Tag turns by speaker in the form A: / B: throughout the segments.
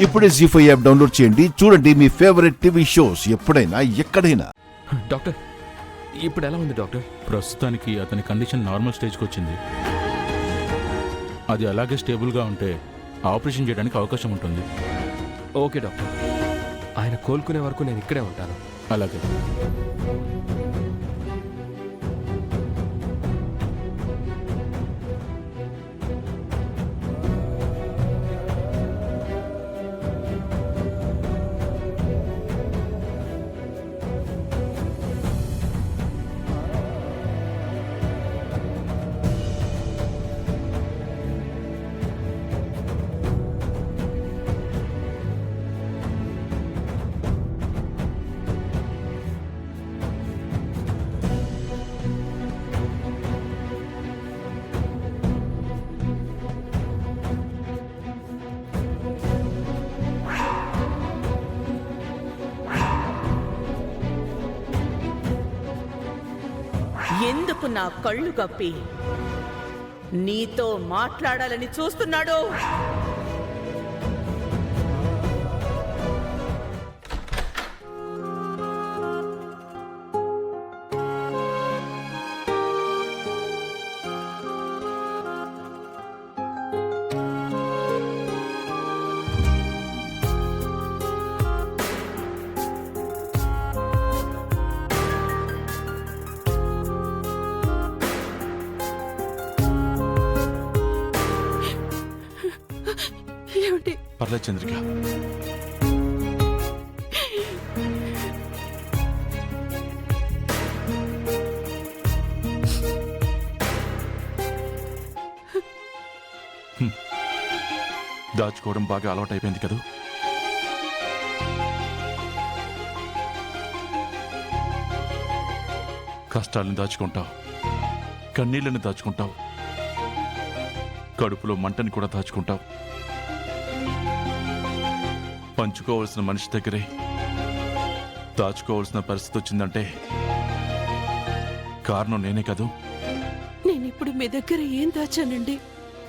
A: ఇప్పుడే జీ5 app download చేయండి. చూడండి మీ ఫేవరెట్ టీవీ షోస్ ఎప్పుడైనా ఎక్కడైనా.
B: డాక్టర్, ఇప్పుడు ఎలా ఉంది డాక్టర్?
C: ప్రస్తుతానికి అతని కండిషన్ నార్మల్ స్టేజ్కి వచ్చింది. అది అలాగే స్టేబుల్గా ఉంటే ఆపరేషన్ చేయడానికి అవకాశం ఉంటుంది.
B: ఓకే డాక్టర్, ఆయన కోలుకునే వరకు నేను ఇక్కడే ఉంటాను.
C: అలాగే.
D: ఎందుకు నా కళ్ళు కప్పి నీతో మాట్లాడాలని చూస్తున్నాడు?
C: పర్లేదు చంద్రిక. దాచుకోవడం బాగా అలవాటు అయిపోయింది కదా. కష్టాలను దాచుకుంటావు, కన్నీళ్లను దాచుకుంటావు, కడుపులో మంటని కూడా దాచుకుంటావు. పంచుకోవాల్సిన మనిషి దగ్గరే దాచుకోవాల్సిన పరిస్థితి వచ్చిందంటే కారణం నేనే కదూ.
E: నేనిప్పుడు మీ దగ్గర ఏం దాచానండి?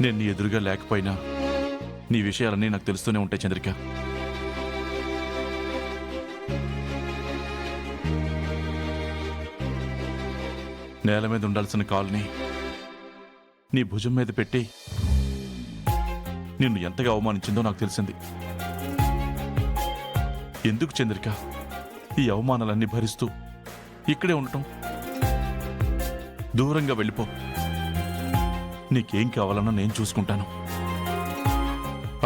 C: నేను నీ ఎదురుగా లేకపోయినా నీ విషయాలన్నీ నాకు తెలుస్తూనే ఉంటాయి చంద్రిక. నేల మీద ఉండాల్సిన కాల్ని నీ భుజం మీద పెట్టి నిన్ను ఎంతగా అవమానించిందో నాకు తెలిసింది. ఎందుకు చంద్రిక ఈ అవమానాలన్నీ భరిస్తూ ఇక్కడే ఉండటం? దూరంగా వెళ్ళిపో. నీకేం కావాలన్నా నేను చూసుకుంటాను.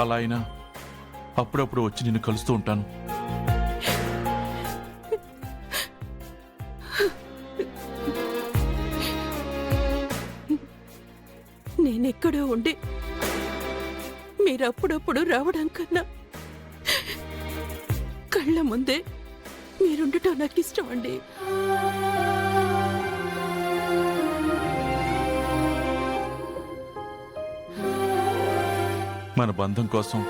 C: అలా అయినా అప్పుడప్పుడు వచ్చి నిన్ను కలుస్తూ ఉంటాను.
E: నేనెక్కడో ఉండి మీరప్పుడప్పుడు రావడం కన్నా కళ్ళ ముందే మీరుండటం నాకు ఇష్టం అండి.
C: మన బంధం కోసం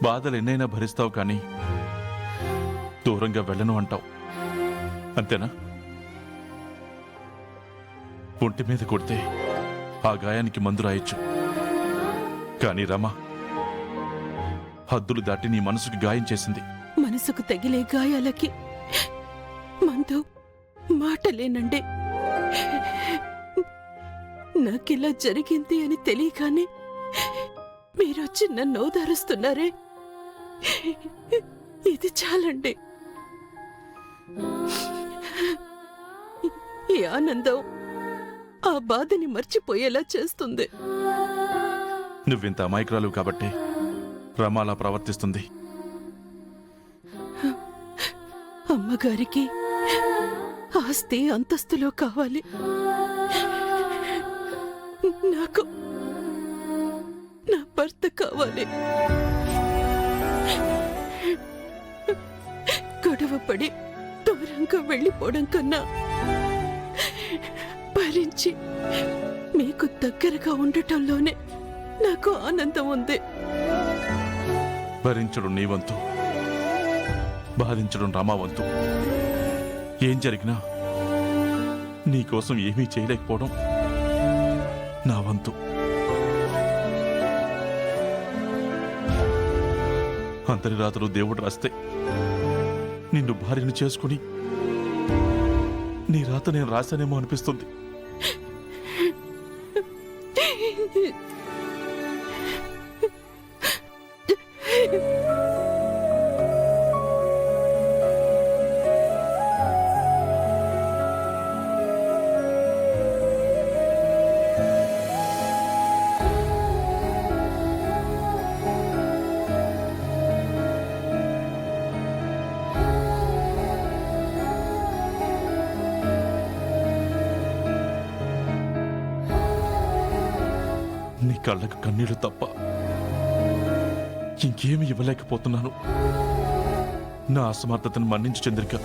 C: బాధలు ఎన్నైనా భరిస్తావు, కానీ దూరంగా వెళ్ళను అంటావు. అంతేనా? ఒంటి మీద కొడితే ఆ గాయానికి మందు రాయొచ్చు, కానీ రమ హద్దులు దాటి నీ మనసుకి గాయం చేసింది.
E: మనసుకు తగిలే గాయాలకి మందు మాటలేనండి. నాకిలా జరిగింది అని తెలియగానే మీరొచ్చి నన్ను ఓదారుస్తున్నారే, ఇది చాలండి. ఈ ఆనందం ఆ బాధని మర్చిపోయేలా చేస్తుంది.
C: నువ్వింత అమాయకురాలు కాబట్టి రమ అలా ప్రవర్తిస్తుంది.
E: అమ్మగారికి ఆస్తి అంతస్తులో కావాలి, నాకు నా భర్త కావాలి. గొడవపడి దూరంగా వెళ్ళిపోవడం కన్నా భరించి మీకు దగ్గరగా ఉండటంలోనే నాకు ఆనందం ఉంది.
C: భరించడం నీ వంతు, బాధించడం రమా వంతు. ఏం జరిగినా నీకోసం ఏమీ చేయలేకపోవడం నా వంతు. అందరి రాతలు దేవుడు రాస్తే నిన్ను భార్యను చేసుకుని నీ రాత నేను రాశానేమో అనిపిస్తుంది. నీ కళ్ళకు కన్నీళ్లు తప్ప ఇంకేమి ఇవ్వలేకపోతున్నాను. నా అసమర్థతను మన్నించు చంద్రిక.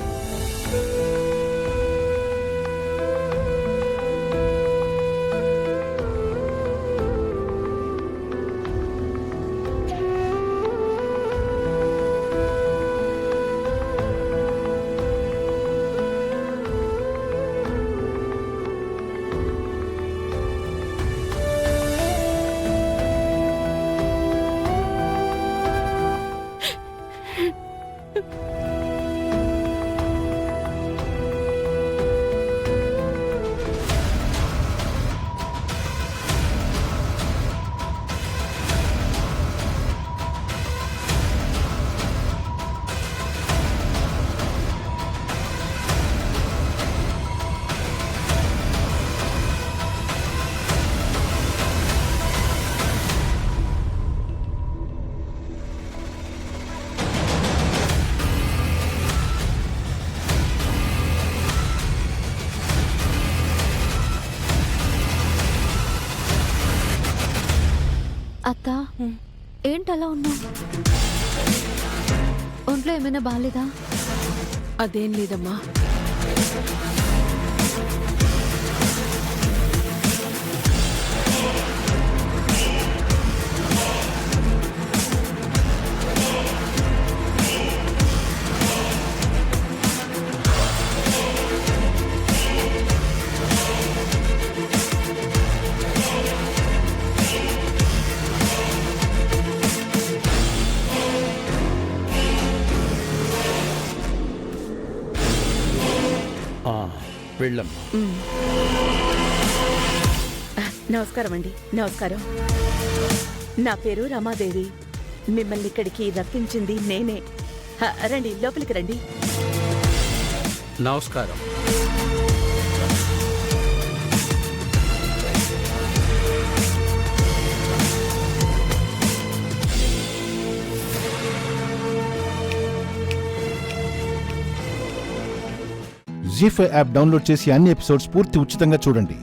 F: అత్త, ఏంటలా ఉన్నావు? ఒంట్లో ఏమైనా బాగాలేదా?
E: అదేం లేదమ్మా.
G: వెళ్ళమ్మా.
D: నమస్కారం అండి. నమస్కారం. నా పేరు రమాదేవి. మిమ్మల్ని ఇక్కడికి రప్పించింది నేనే. రండి, లోపలికి రండి.
G: నమస్కారం.
A: జీ5 యాప్ డౌన్లోడ్ చేసి అన్ని ఎపిసోడ్స్ పూర్తి ఉచితంగా చూడండి.